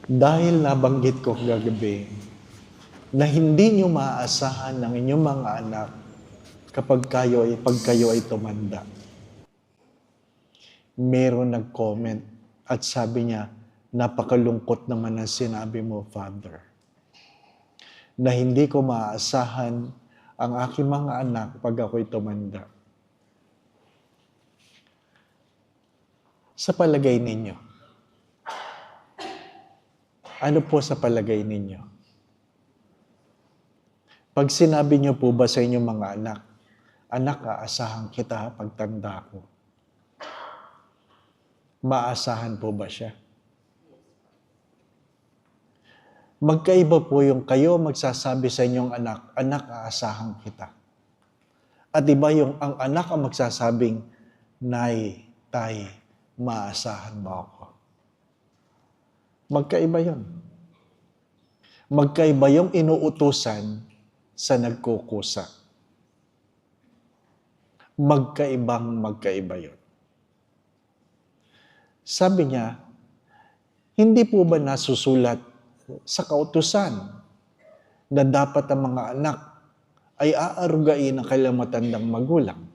Dahil nabanggit ko kagabi na hindi nyo maaasahan ng inyong mga anak pag kayo ay tumanda. Meron nag-comment at sabi niya, napakalungkot naman ang sinabi mo, Father, na hindi ko maaasahan ang aking mga anak pag ako'y tumanda. Sa palagay ninyo, ano po sa palagay ninyo? Pag sinabi niyo po ba sa inyong mga anak, anak, aasahan kita pagtanda ko. Maasahan po ba siya? Magkaiba po yung kayo magsasabi sa inyong anak, anak, aasahan kita. At iba yung ang anak ang magsasabing, nay, tay, maasahan ba ako? Magkaiba yun. Magkaiba yung inuutusan sa nagkukusa. Magkaiba yun. Sabi niya, hindi po ba nasusulat sa kautusan na dapat ang mga anak ay aarugain ang kailang matandang magulang?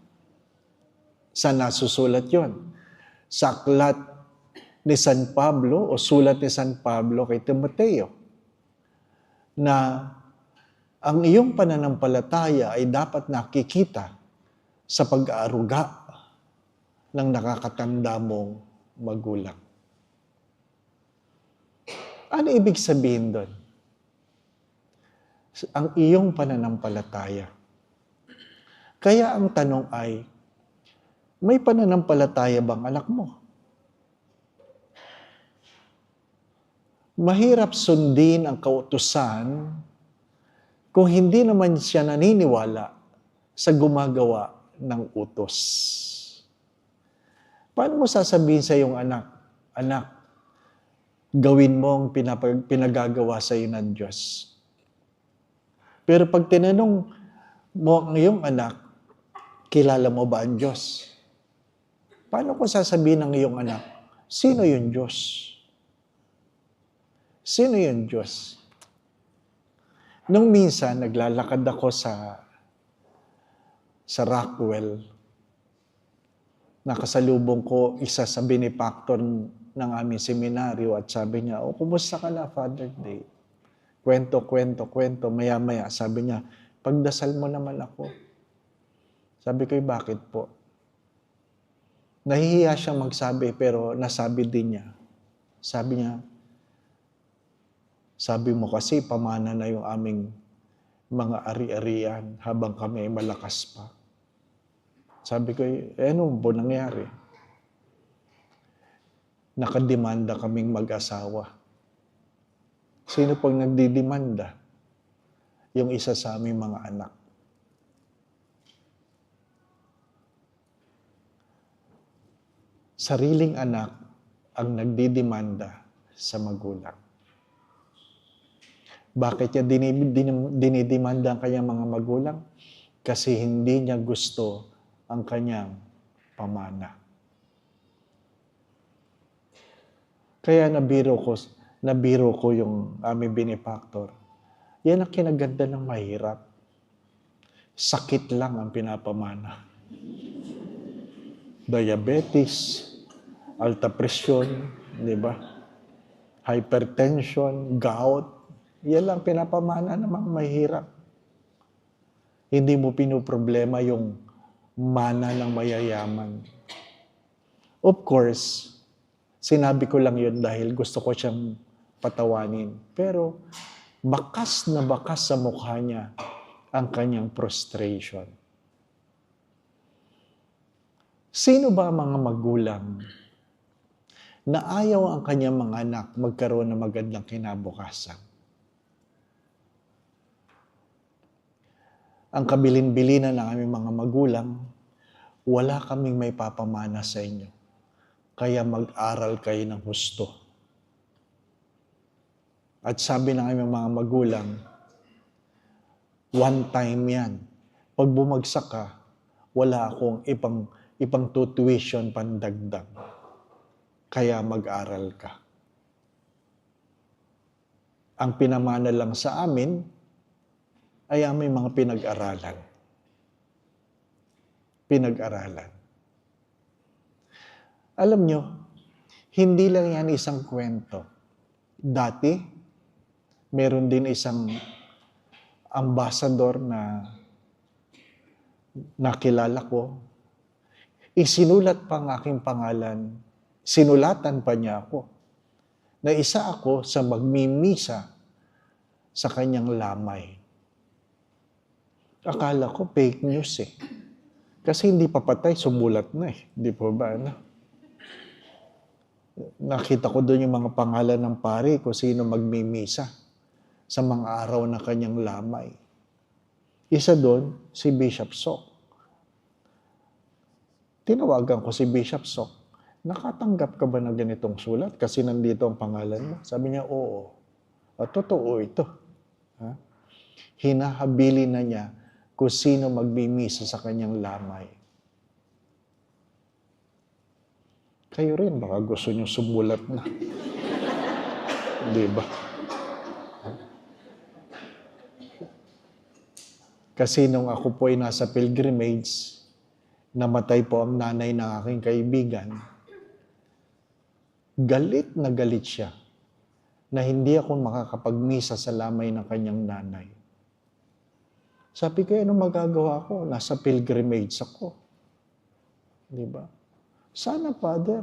Saan nasusulat yun? Sa aklat ni San Pablo o sulat ni San Pablo kay Timoteo na ang iyong pananampalataya ay dapat nakikita sa pag-aaruga ng nakakatanda mong magulang. Ano ibig sabihin doon? Ang iyong pananampalataya. Kaya ang tanong ay, may pananampalataya bang anak mo? Mahirap sundin ang kautusan kung hindi naman siya naniniwala sa gumagawa ng utos. Paano mo sasabihin sa iyong anak, anak, gawin mo ang pinagagawa sa iyo ng Diyos. Pero pag tinanong mo ang iyong anak, kilala mo ba ang Diyos? Paano ko sasabihin ng iyong anak, sino yung Diyos? Sino yung Diyos? Nung minsan, naglalakad ako sa Rockwell, nakasalubong ko isa sa benefactor ng aming seminaryo at sabi niya, kumusta ka na, Father Day? Kwento, maya-maya. Sabi niya, pagdasal mo naman ako. Sabi ko, bakit po? Nahihiya siyang magsabi pero nasabi din niya. Sabi niya, sabi mo kasi pamana na yung aming mga ari-arian habang kami ay malakas pa. Sabi ko, ano po nangyari? Nakademanda kaming mag-asawa. Sino pang nagdidemanda? Yung isa sa aming mga anak. Sariling anak ang nagdidemanda sa magulang. Bakit niya dinidemanda ang kanyang mga magulang? Kasi hindi niya gusto ang kanyang pamana. Kaya nabiro ko yung aming benefactor. Yan ang kinaganda ng mahirap. Sakit lang ang pinapamana. Diabetes, alta presyon, di ba? Hypertension, gout. Yan lang pinapamana ng mga mahirap. Hindi mo pinoproblema yung mana ng mayayaman. Of course, sinabi ko lang yun dahil gusto ko siyang patawanin. Pero bakas na bakas sa mukha niya ang kanyang frustration. Sino ba ang mga magulang na ayaw ang kanyang mga anak magkaroon ng magandang kinabukasan? Ang kabilin-bilinan ng aming mga magulang, wala kaming may papamana sa inyo. Kaya mag-aral kayo ng husto. At sabi ng aming mga magulang, one time yan. Pag bumagsak ka, wala akong ibang tuition pandagdag. Kaya mag-aral ka. Ang pinamana lang sa amin ay aming mga pinag-aralan. Pinag-aralan. Alam nyo, hindi lang yan isang kwento. Dati, meron din isang ambassador na nakilala ko. Isinulat pa ang aking pangalan. Sinulatan pa niya ako. Na isa ako sa magmimisa sa kanyang lamay. Akala ko fake news eh. Kasi hindi pa patay, sumulat na eh. Di po ba? Ano? Nakita ko doon yung mga pangalan ng pari kung sino magmimisa sa mga araw na kanyang lamay. Isa doon, si Bishop Sok. Tinawagan ko si Bishop Sok. Nakatanggap ka ba ng ganitong sulat? Kasi nandito ang pangalan mo. Sabi niya, oo. Totoo ito. Ha? Hinahabili na niya kung sino magmimisa sa kanyang lamay. Kayo rin, baka gusto niyo sumulat na. Di ba? Kasi nung ako po ay nasa pilgrimage, namatay po ang nanay ng aking kaibigan, galit na galit siya na hindi ako makakapagmisa sa lamay ng kanyang nanay. Sabi ko, ano magagawa ko? Nasa pilgrimage ako. Di ba? Sana, Father,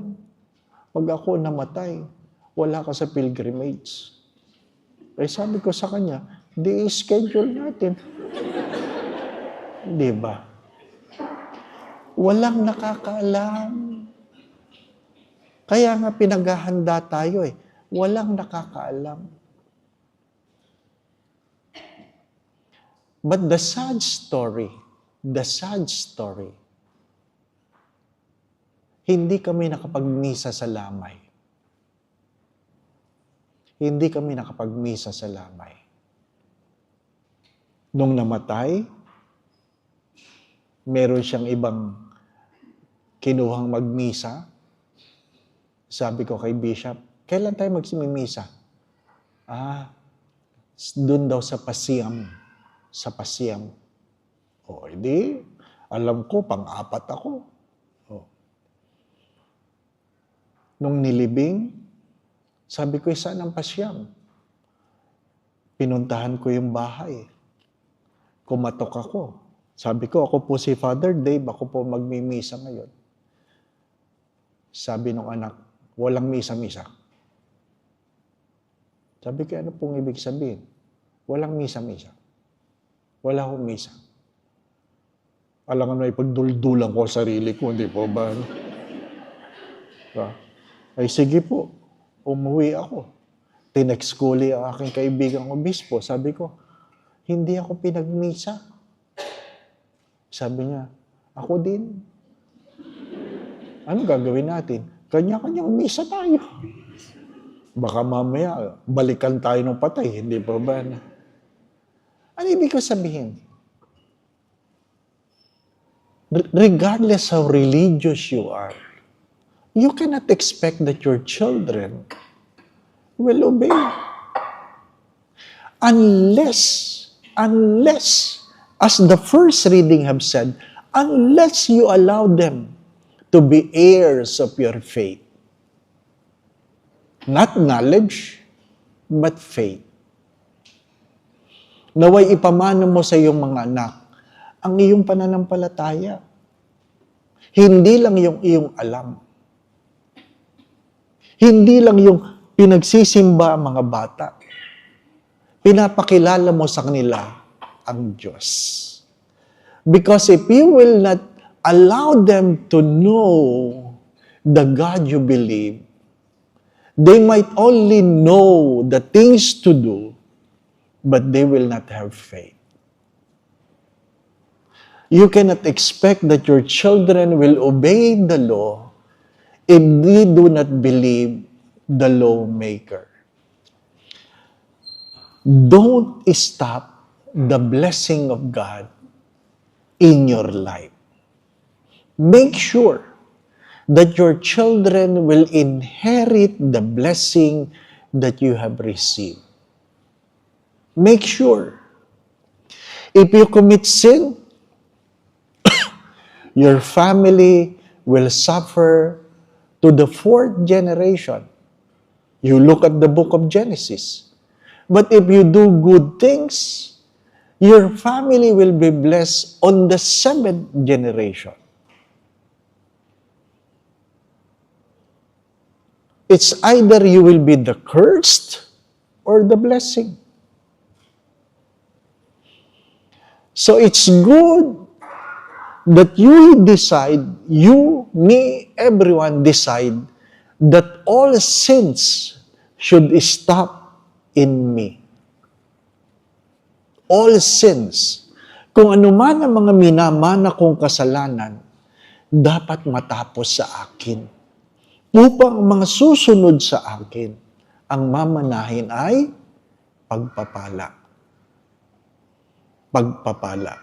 pag ako namatay, wala ka sa pilgrimage. Eh sabi ko sa kanya, di-schedule natin. Di ba? Walang nakakaalam. Kaya nga pinaghahanda tayo eh. Walang nakakaalam. But the sad story, hindi kami nakapagmisa sa lamay. Hindi kami nakapagmisa sa lamay. Nung namatay, meron siyang ibang kinuhang magmisa. Sabi ko kay Bishop, kailan tayo magsimimisa? Doon daw sa Pasiam. Sa Pasiam. O, edi, alam ko, pang-apat ako. O. Nung nilibing, sabi ko, saan ang Pasiam? Pinuntahan ko yung bahay. Kumatok ako. Sabi ko, ako po si Father Dave, ako po magmimisa ngayon. Sabi ng anak, walang misa-misa. Sabi ko, ano pong ibig sabihin? Walang misa-misa. Wala akong misa. Alam nga na ipagduldulan ko sa sarili ko, hindi po ba? Ay sige po, umuwi ako. Tinext ko ulit ang aking kaibigang obispo. Sabi ko, hindi ako pinagmisa. Sabi niya, ako din. Ano gagawin natin? Kanya-kanyang misa tayo. Baka mamaya, balikan tayo ng patay. Hindi pa ba? Ano ibig ko sabihin? Regardless how religious you are, you cannot expect that your children will obey. Unless, as the first reading have said, unless you allow them to be heirs of your faith. Not knowledge, but faith. Naway ipamana mo sa iyong mga anak ang iyong pananampalataya. Hindi lang yung iyong alam. Hindi lang yung pinagsisimba ang mga bata. Pinapakilala mo sa kanila ang Diyos. Because if you will not allow them to know the God you believe, they might only know the things to do, but they will not have faith. You cannot expect that your children will obey the law if they do not believe the lawmaker. Don't stop the blessing of God in your life. Make sure that your children will inherit the blessing that you have received. Make sure. If you commit sin, your family will suffer to the fourth generation. You look at the book of Genesis. But if you do good things, your family will be blessed on the seventh generation. It's either you will be the cursed or the blessing. So it's good that you decide, you, me, everyone decide that all sins should stop in me. All sins. Kung ano man ang mga minamana kong kasalanan, dapat matapos sa akin. Upang ang mga susunod sa akin, ang mamanahin ay pagpapala. Pagpapala.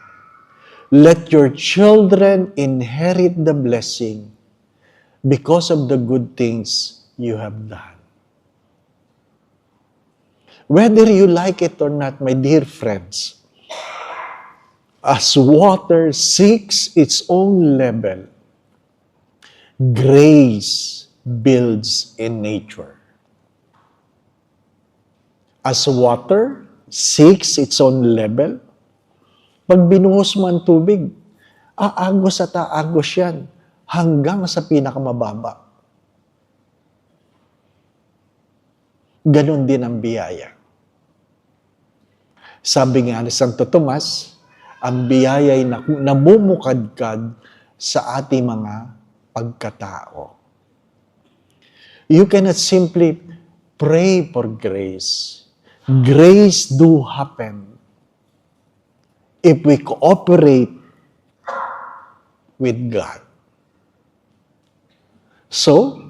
Let your children inherit the blessing because of the good things you have done. Whether you like it or not, my dear friends, as water seeks its own level, grace builds in nature. As water seeks its own level, pag binuhos mo ang tubig, aagos at aagos yan hanggang sa pinakamababa. Ganon din ang biyaya. Sabi nga ni Santo Tomas, ang biyaya ay namumukadkad sa ating mga pagkatao. You cannot simply pray for grace. Grace do happen if we cooperate with God. So,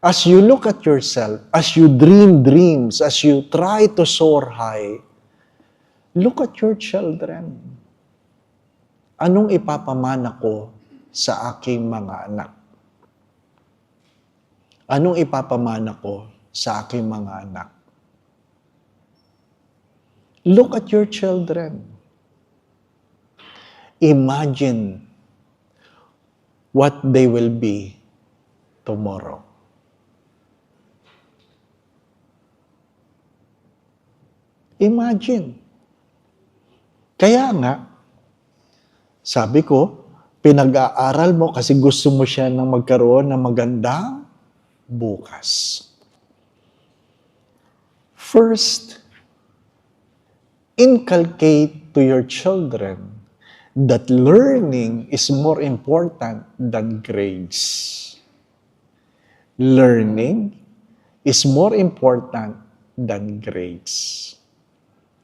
as you look at yourself, as you dream dreams, as you try to soar high, look at your children. Anong ipapamana ko sa aking mga anak? Anong ipapamana ko sa aking mga anak? Look at your children. Imagine what they will be tomorrow. Imagine. Kaya nga, sabi ko, pinag-aaral mo kasi gusto mo siya ng magkaroon ng magandang bukas. First, inculcate to your children that learning is more important than grades. Learning is more important than grades.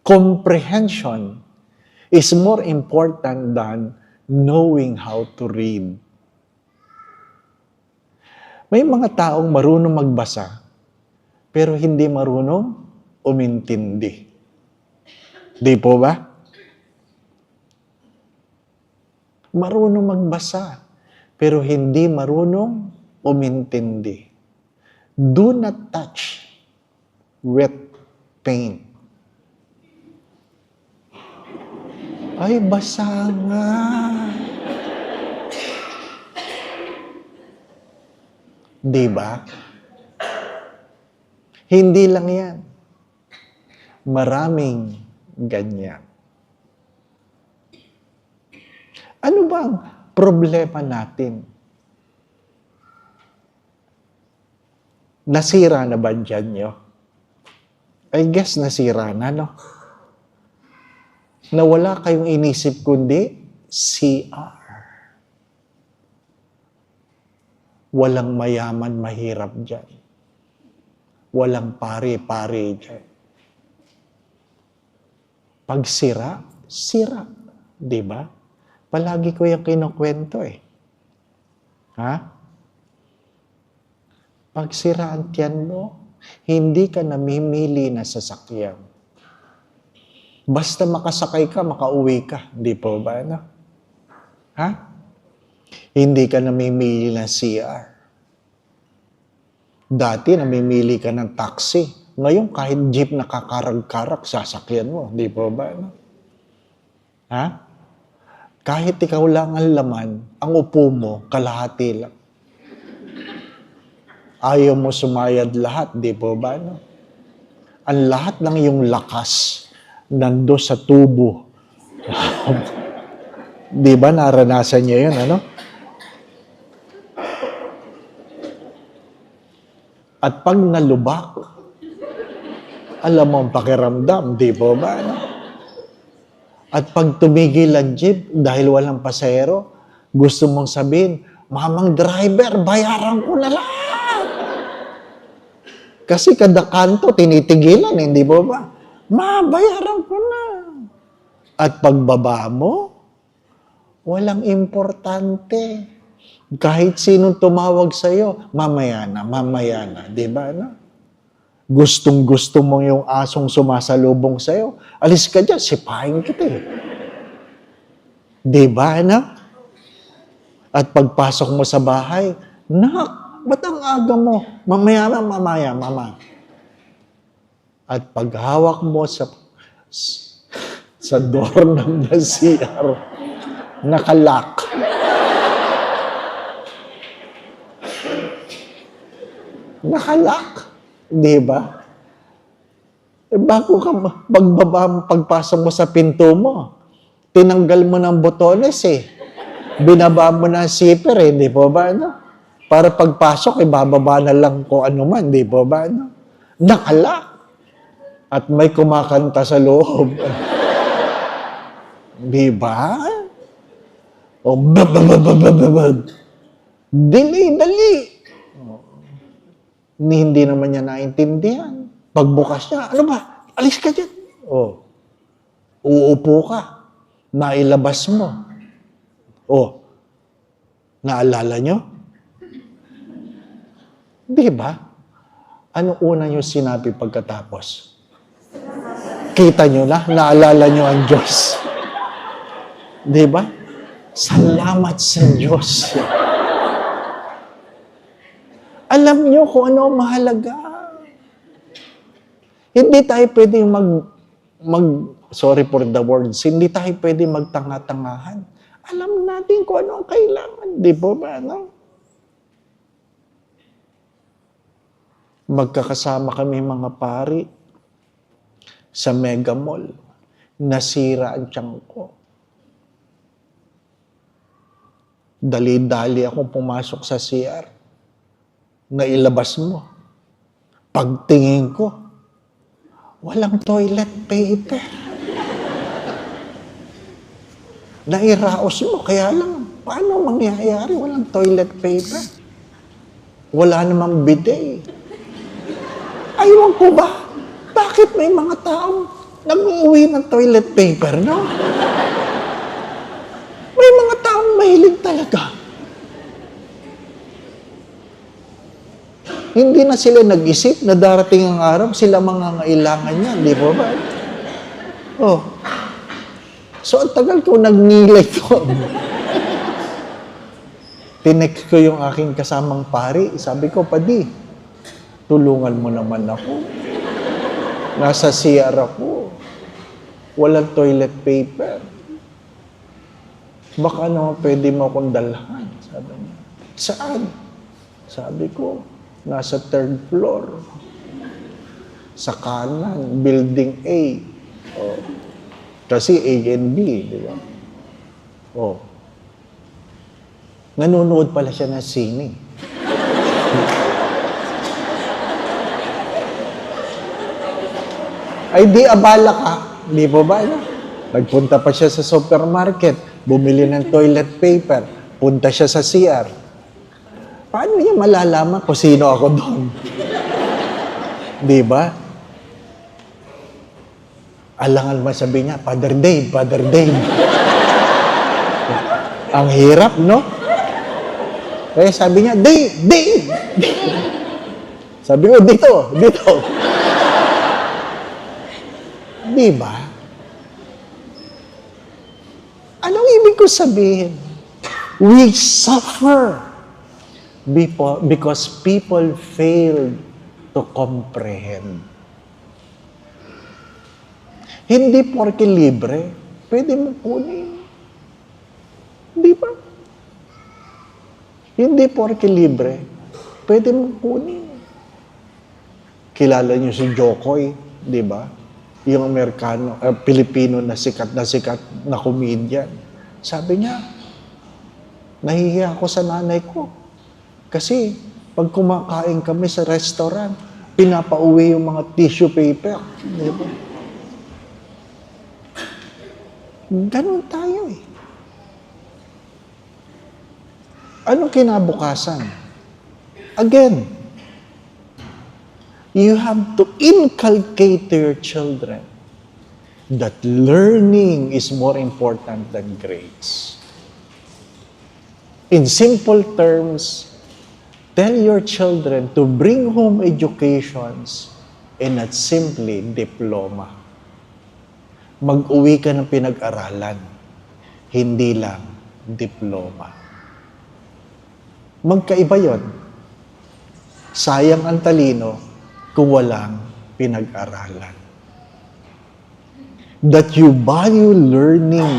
Comprehension is more important than knowing how to read. May mga taong marunong magbasa, pero hindi marunong umintindi. Di po ba? Marunong magbasa, pero hindi marunong umintindi. Do not touch wet paint. Ay, basa nga. Di ba? Hindi lang yan. Maraming ganyan. Ano ba ang problema natin? Nasira na ba dyan nyo? I guess nasira na, no? Na wala kayong inisip kundi CR. Walang mayaman, mahirap dyan. Walang pare-pare dyan. Pag sira, sira. Di ba? Palagi ko yung kinukwento eh. Ha? Pag sira ang tiyan mo, hindi ka namimili na sasakyan. Basta makasakay ka, makauwi ka. Di po ba? No? Ha? Hindi ka namimili ng CR. Dati namimili ka ng taxi. Ngayon, kahit jeep na kakarag-karak, sasakyan mo. Di po ba? No? Ha? Kahit ikaw lang ang laman, ang upo mo, kalahati lang. Ayaw mo sumayad lahat, di po ba? No? Ang lahat ng iyong lakas, nando sa tubo. Di ba, naranasan niyo yun, ano? At pag nalubak, alam mo ang pakiramdam, di po ba? No? At pag tumigil ang jeep dahil walang pasahero, gusto mong sabihin, mamang driver, bayaran ko na lang. Kasi kada kanto, tinitigilan, hindi po ba? Bayaran ko na. At pagbaba mo, walang importante. Kahit sinong tumawag sa'yo, mamaya na, di ba? No? Gustong-gusto mo yung asong sumasalubong sa'yo, alis ka dyan, sipahin kita eh. Di ba, anak? At pagpasok mo sa bahay, nak, ba't ang aga mo? Mamaya, mama. At paghawak mo sa door ng CR, nakalock. Nakalock. Di ba? Bago ka pagpasok mo sa pinto mo, tinanggal mo ng botones eh. Binaba mo ng zipper eh, di po ba? No? Para pagpasok, ibababa na lang kung ano man, di po ba? No? Nakalock. At may kumakanta sa loob. Di ba? O, dali. Hindi naman niya naintindihan. Pagbukas niya, ano ba? Alis ka dyan. O, uupo ka. Nailabas mo. O, naalala nyo? Di ba? Ano una nyo sinabi pagkatapos? Kita nyo na, naalala nyo ang Diyos. Di ba? Salamat sa Diyos. Alam nyo kung ano mahalaga. Hindi tayo pwede sorry for the words, hindi tayo pwede magtanga-tangahan. Alam natin kung ano ang kailangan. Di po ba, no? Magkakasama kami mga pari sa Mega Mall. Nasira ang tiyan ko. Dali-dali akong pumasok sa CR. Nailabas mo. Pagtingin ko, walang toilet paper. Nairaos mo, kaya lang, paano mangyayari? Walang toilet paper. Wala namang bidet. Aywan ko ba? Bakit may mga taong nag-uuwi ng toilet paper, no? May mga taong mahilig talaga. Hindi na sila nag-isip na darating ang araw, sila mga ngailangan niya, di ba ba? Oh. So, ang tagal ko nagnilay ko. Tinext ko yung aking kasamang pari. Sabi ko, Padi, tulungan mo naman ako. Nasa CR ako. Walang toilet paper. Baka naman pwede mo akong dalhan. Sabi niya. Saan? Sabi ko, nasa 3rd floor. Sa kanan, building A. Oh. Kasi A and B, di ba? Oh. Nanonood pala siya ng sine. Ay di abala ka. Di po ba? Nagpunta pa siya sa supermarket, bumili ng toilet paper, punta siya sa CR. Paano niya malalaman kung sino ako doon? Di ba? Alangan masabi niya, Father Dave. Ang hirap, no? Kaya sabi niya, Dave! Sabi ko, dito. Di ba? Anong ibig ko sabihin? We suffer because people fail to comprehend. Hindi porke libre, pwede mo kunin. Di ba? Hindi porke libre, pwede mo kunin. Kilala niyo si Jokoy, di ba? Yung Amerikano, Pilipino na sikat na comedian. Sabi niya, nahihiya ako sa nanay ko. Kasi pag kumakain kami sa restaurant, pinapauwi yung mga tissue paper. Di ba? Ganun tayo eh. Anong kinabukasan? Again, you have to inculcate to your children that learning is more important than grades. In simple terms, tell your children to bring home educations and not simply diploma. Mag-uwi ka ng pinag-aralan, hindi lang diploma. Magkaiba yon. Sayang ang talino kung walang pinag-aralan. That you value learning,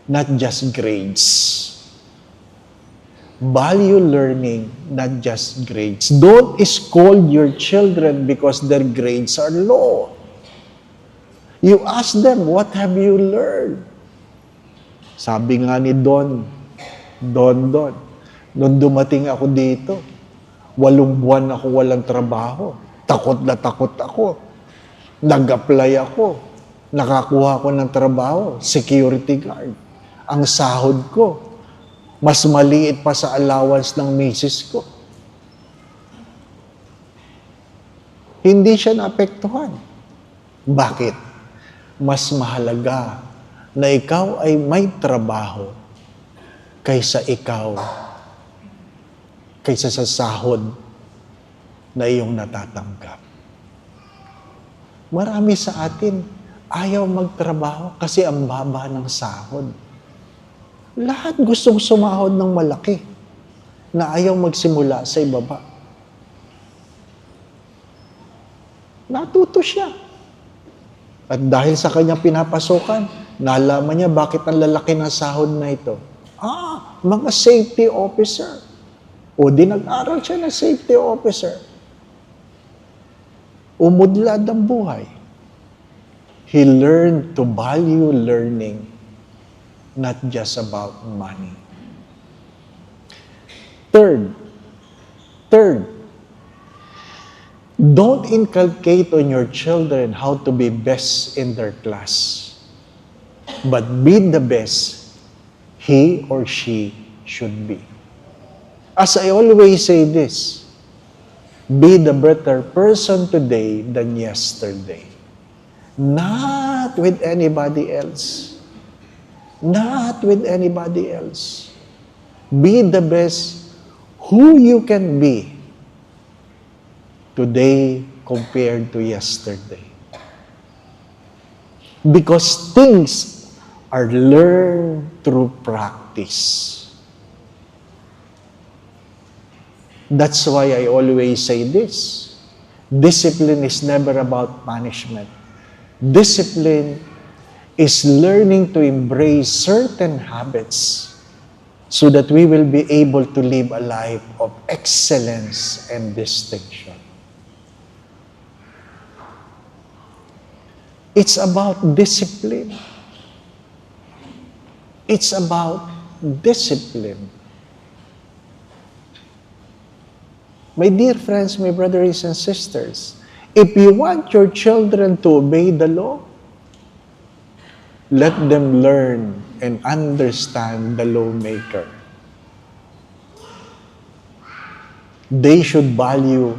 not just grades. Value learning, not just grades. Don't scold your children because their grades are low. You ask them, what have you learned? Sabi nga ni Don, nung dumating ako dito, 8 buwan ako walang trabaho. Takot na takot ako. Nag-apply ako. Nakakuha ko ng trabaho, security guard. Ang sahod ko, mas maliit pa sa allowance ng misis ko. Hindi siya naapektuhan. Bakit? Mas mahalaga na ikaw ay may trabaho kaysa sa sahod na iyong natatanggap. Marami sa atin ayaw magtrabaho kasi ang baba ng sahod. Lahat gustong sumahod ng malaki na ayaw magsimula sa ibaba. Natuto siya. At dahil sa kanyang pinapasukan, nalaman niya bakit ang lalaki ng sahod na ito. Mga safety officer. O di nag-aral siya na safety officer. Umudlad ang buhay. He learned to value learning, not just about money. Third, don't inculcate on your children how to be best in their class, but be the best he or she should be. As I always say this, be the better person today than yesterday. Not with anybody else. Not with anybody else. Be the best who you can be today compared to yesterday. Because things are learned through practice. That's why I always say this. Discipline is never about punishment. Discipline is learning to embrace certain habits so that we will be able to live a life of excellence and distinction. It's about discipline. It's about discipline. My dear friends, my brothers and sisters, if you want your children to obey the law, let them learn and understand the lawmaker. They should value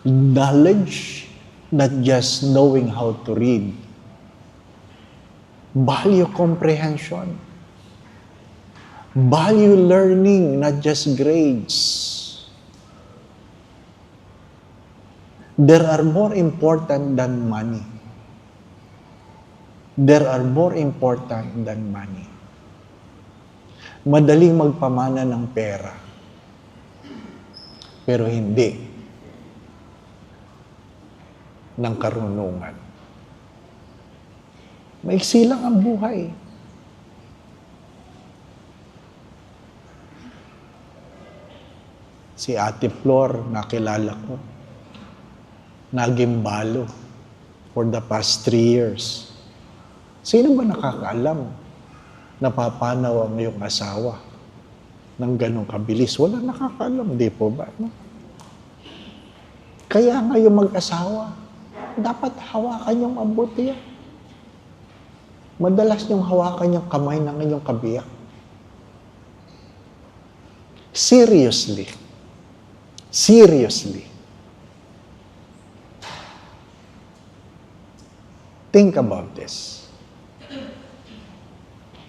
knowledge, not just knowing how to read. Value comprehension. Value learning, not just grades. There are more important than money. There are more important than money. Madaling magpamana ng pera. Pero hindi. ng karunungan. Maiksi lang ang buhay. Si Ate Flor, nakilala ko, nagimbalo for the past 3 years. Sino ba nakakaalam na papanaw ang iyong asawa ng ganong kabilis? Wala nakakaalam, di po ba? No? Kaya nga yung mag-asawa, dapat hawakan yung mabuti yan. Madalas niyong hawakan yung kamay ng inyong kabiyak. Seriously. Seriously. Think about this.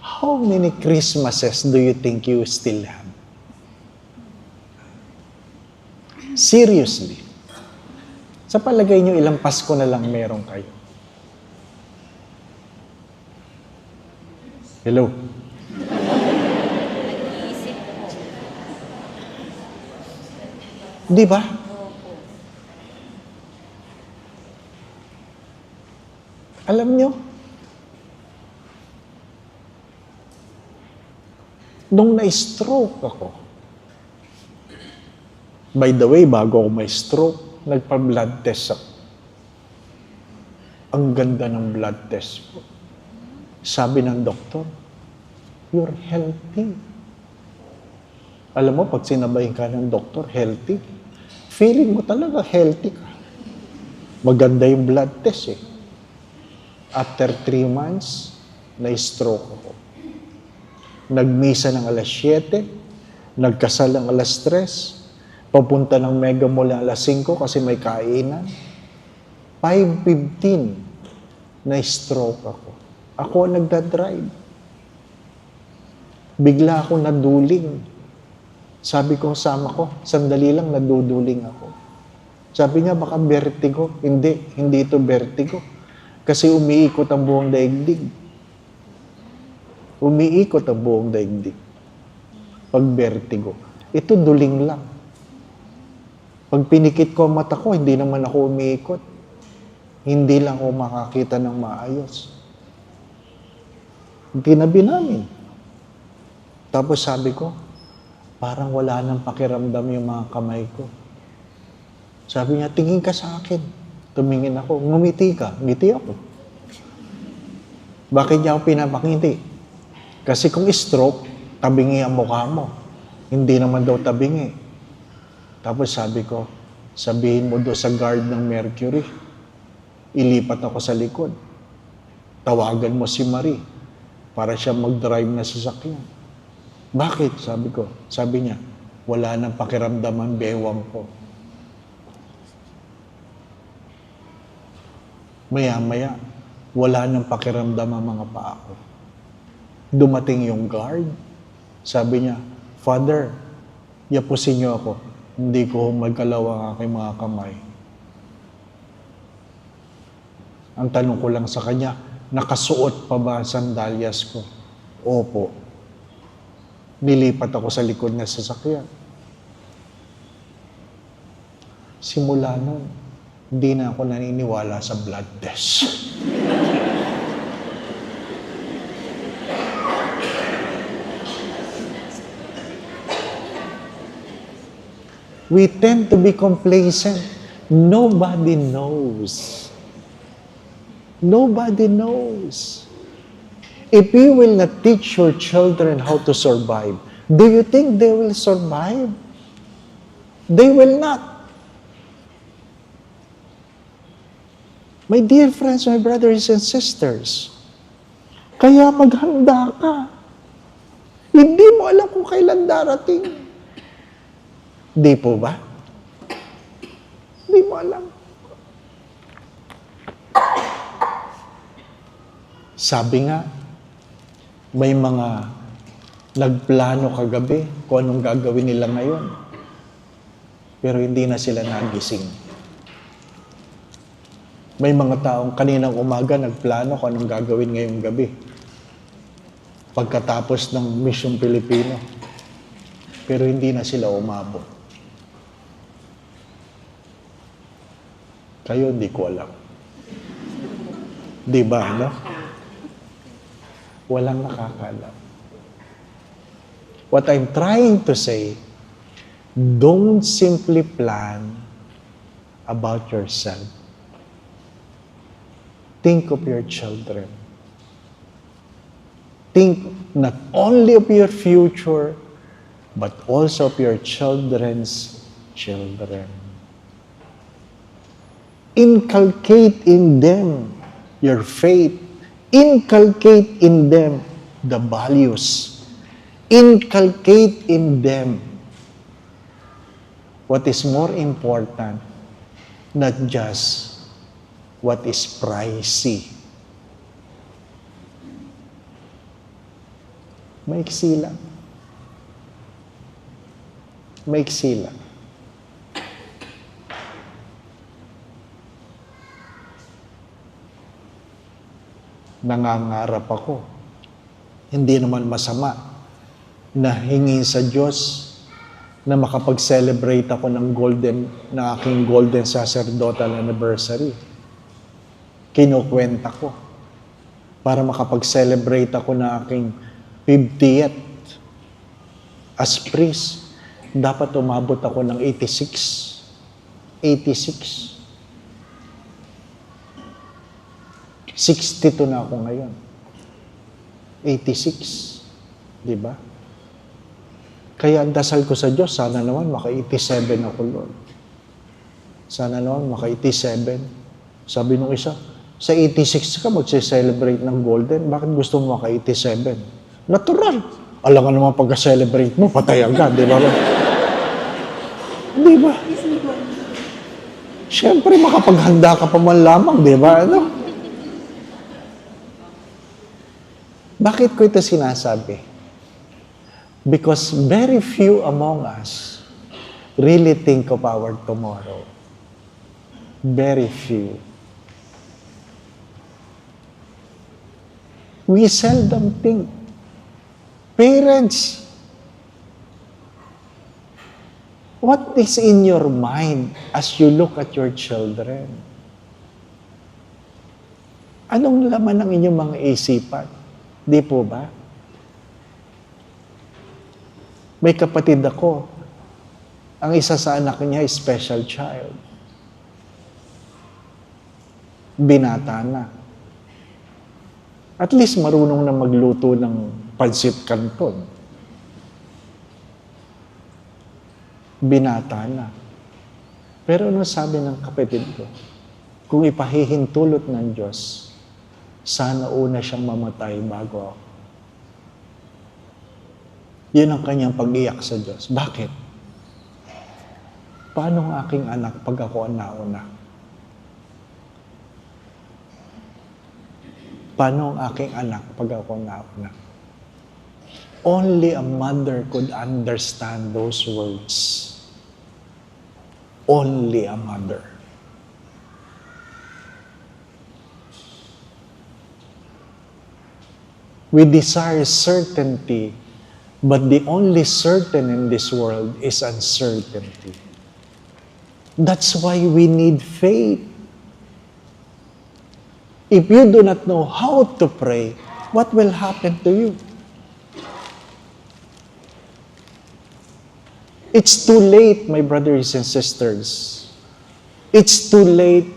How many Christmases do you think you still have? Seriously. Sa palagay niyo, ilang Pasko na lang meron kayo? Hello? Di ba? Alam nyo, nung na-stroke ako, by the way, bago ako may stroke, nagpa-blood test ako. Ang ganda ng blood test ko. Sabi ng doktor, you're healthy. Alam mo, pag sinabayin ka ng doktor, healthy, feeling mo talaga healthy ka. Maganda yung blood test eh. After 3 months, na-stroke ako. Nagmisa ng alas 7, nagkasal ng alas 3, papunta ng Mega Mall ng alas 5 kasi may kainan. 5:15, na-stroke ako. Ako ang nagdadrive. Bigla ako naduling. Sabi ko, sama ko, sandali lang naduduling ako. Sabi niya, baka vertigo. Hindi ito vertigo. Kasi umiikot ang buong daigdig. Umiikot ang buong daigdig. Pag vertigo. Ito duling lang. Pag pinikit ko ang mata ko, hindi naman ako umiikot. Hindi lang ako makakita ng maayos. Tinabi namin. Tapos sabi ko, parang wala nang pakiramdam yung mga kamay ko. Sabi niya, tingin ka sa akin. Tumingin ako, ngumiti ka. Ngiti ako. Bakit niya ako pinapakiti? Kasi kung stroke, tabingi ang mukha mo. Hindi naman daw tabingi. Tapos sabi ko, sabihin mo doon sa guard ng Mercury, ilipat ako sa likod. Tawagan mo si Marie para siya mag-drive na sasakyan. Bakit? Sabi ko. Sabi niya, wala nang pakiramdam ang bewang ko. Maya-maya, wala nang pakiramdam ang mga paa ko. Dumating yung guard. Sabi niya, Father, yapusin niyo ako. Hindi ko magalaw ang aking mga kamay. Ang tanong ko lang sa kanya, nakasuot pa ba ang sandalyas ko? Opo. Nilipat ako sa likod na sasakyan. Simula nun, hindi na ako naniniwala sa blood test. We tend to be complacent. Nobody knows. Nobody knows. If you will not teach your children how to survive, do you think they will survive? They will not. My dear friends, my brothers and sisters, kaya maghanda ka. Hindi mo alam kung kailan darating. Di po ba? Hindi mo alam. Sabi nga, may mga nagplano kagabi kung anong gagawin nila ngayon. Pero hindi na sila nagising. May mga taong kaninang umaga nagplano kung anong gagawin ngayong gabi. Pagkatapos ng Mission Pilipino. Pero hindi na sila umabot. Kayo, di ko alam. Di ba, no? Walang nakakaalam. What I'm trying to say, don't simply plan about yourself. Think of your children. Think not only of your future, but also of your children's children. Inculcate in them your faith. Inculcate in them the values. Inculcate in them what is more important, not just what is pricey. Maiksi lang. Maiksi lang. Nangangarap ako. Hindi naman masama na hingin sa Diyos na makapag-celebrate ako ng aking golden sacerdotal anniversary. Kinukwenta ko para makapag-celebrate ako ng aking 50th as priest. Dapat umabot ako ng 86. 86. 62 na ako ngayon. 86. Di ba? Kaya ang dasal ko sa Diyos, sana naman maka-87 ako, Lord. Sana naman maka-87. Sabi nung isa, sa 86 ka magse-celebrate ng golden, bakit gusto mo maka-87? Natural. Alam ka naman pagka-celebrate mo, patay agad, di ba? Di ba? Siyempre, makapaghanda ka pa man lamang, di ba? Ano? Bakit ko ito sinasabi? Because very few among us really think of our tomorrow. Very few. We seldom think. Parents, what is in your mind as you look at your children? Anong laman ng inyong mga isipan? Di po ba? May kapatid ako, ang isa sa anak niya ay special child. Binata na. At least marunong na magluto ng pansit canton. Binata na. Pero ano sabi ng kapatid ko? Kung ipahihintulot ng Diyos, sana una siyang mamatay bago ako. Yun ang kanyang pag-iyak sa Diyos. Bakit? Paano ang aking anak pag ako ang nauna? Paano ang aking anak pag ako ang nauna? Only a mother could understand those words. Only a mother. We desire certainty, but the only certain in this world is uncertainty. That's why we need faith. If you do not know how to pray, what will happen to you? It's too late, my brothers and sisters. It's too late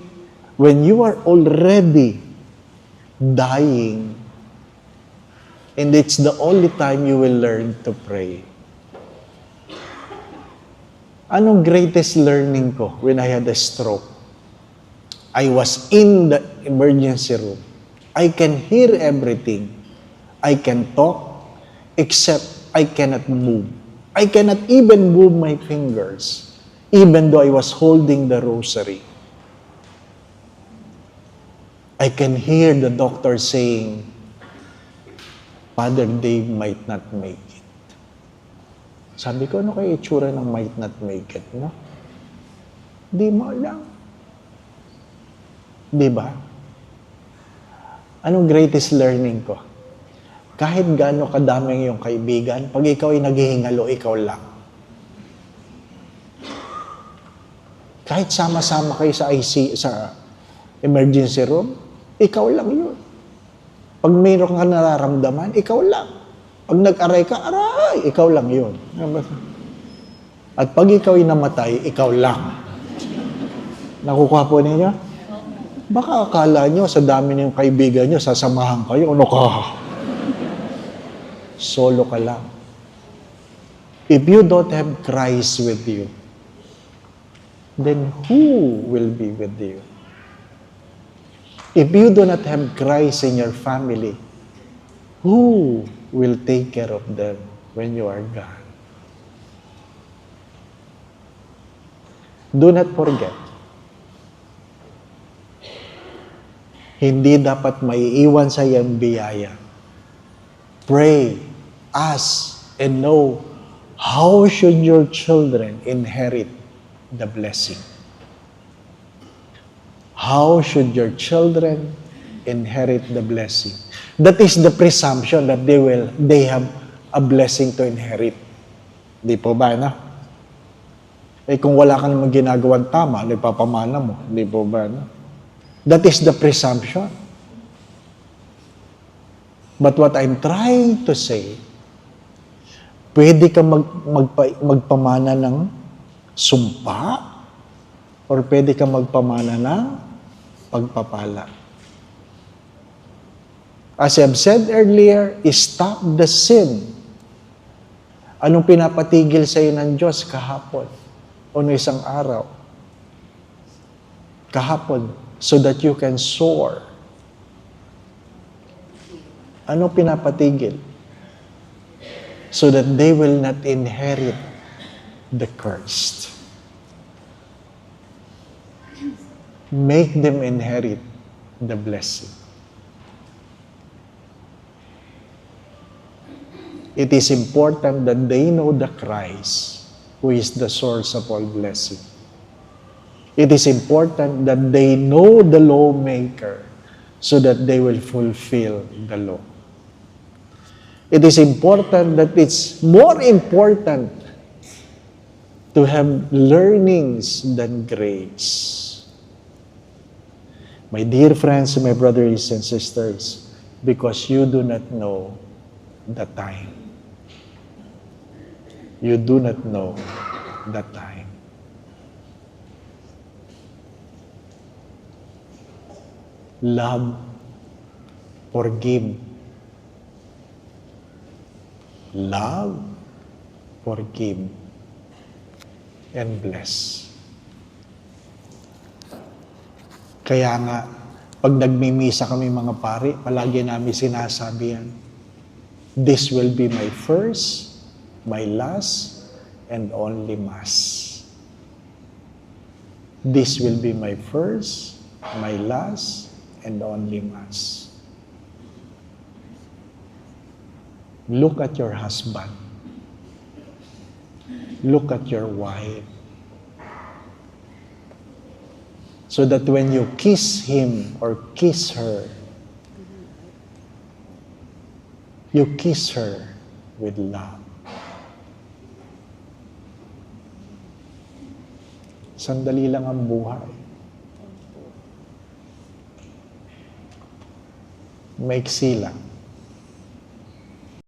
when you are already dying. And it's the only time you will learn to pray. Anong greatest learning ko when I had a stroke? I was in the emergency room. I can hear everything. I can talk, except I cannot move. I cannot even move my fingers, even though I was holding the rosary. I can hear the doctor saying, Father Dave might not make it. Sabi ko, ano kaya itsura ng might not make it, no? Di mo alam. Di ba? Anong greatest learning ko? Kahit gaano kadaming yung kaibigan, pag ikaw ay naghihingalo, ikaw lang. Kahit sama-sama kayo sa sa emergency room, ikaw lang yun. Pag mayroon ka nararamdaman, ikaw lang. Pag nag-aray ka, aray, ikaw lang yun. At pag ikaw'y namatay, ikaw lang. Nakukuha po ninyo? Baka akala nyo, sa dami ng kaibigan nyo, sasamahan kayo, ano ka? Solo ka lang. If you don't have Christ with you, then who will be with you? If you do not have Christ in your family, who will take care of them when you are gone? Do not forget, hindi dapat maiiwan sa iyong biyaya. Pray, ask, and know how should your children inherit the blessing. How should your children inherit the blessing? That is the presumption that they have a blessing to inherit. Di po ba, no? Eh kung wala ka namang ginagawang tama, nagpapamana mo. Di po ba, no? That is the presumption. But what I'm trying to say, pwede ka magpamana ng sumpa or pwede ka magpamana ng pagpapala. As I've said earlier, stop the sin. Anong pinapatigil sa iyo ng Diyos kahapon o no isang araw? Kahapon, so that you can soar. Anong pinapatigil? So that they will not inherit the cursed. Make them inherit the blessing. It is important that they know the Christ, who is the source of all blessing. It is important that they know the lawmaker, so that they will fulfill the law. It is important that it's more important to have learnings than grades. My dear friends, my brothers and sisters, because you do not know the time. You do not know the time. Love, forgive. Love, forgive, and bless. Kaya nga, pag nagmimisa kami mga pari, palagi namin sinasabi yan, this will be my first, my last, and only Mass. This will be my first, my last, and only Mass. Look at your husband. Look at your wife. So that when you kiss him or kiss her, you kiss her with love. Sandali lang ang buhay. Maiksi lang.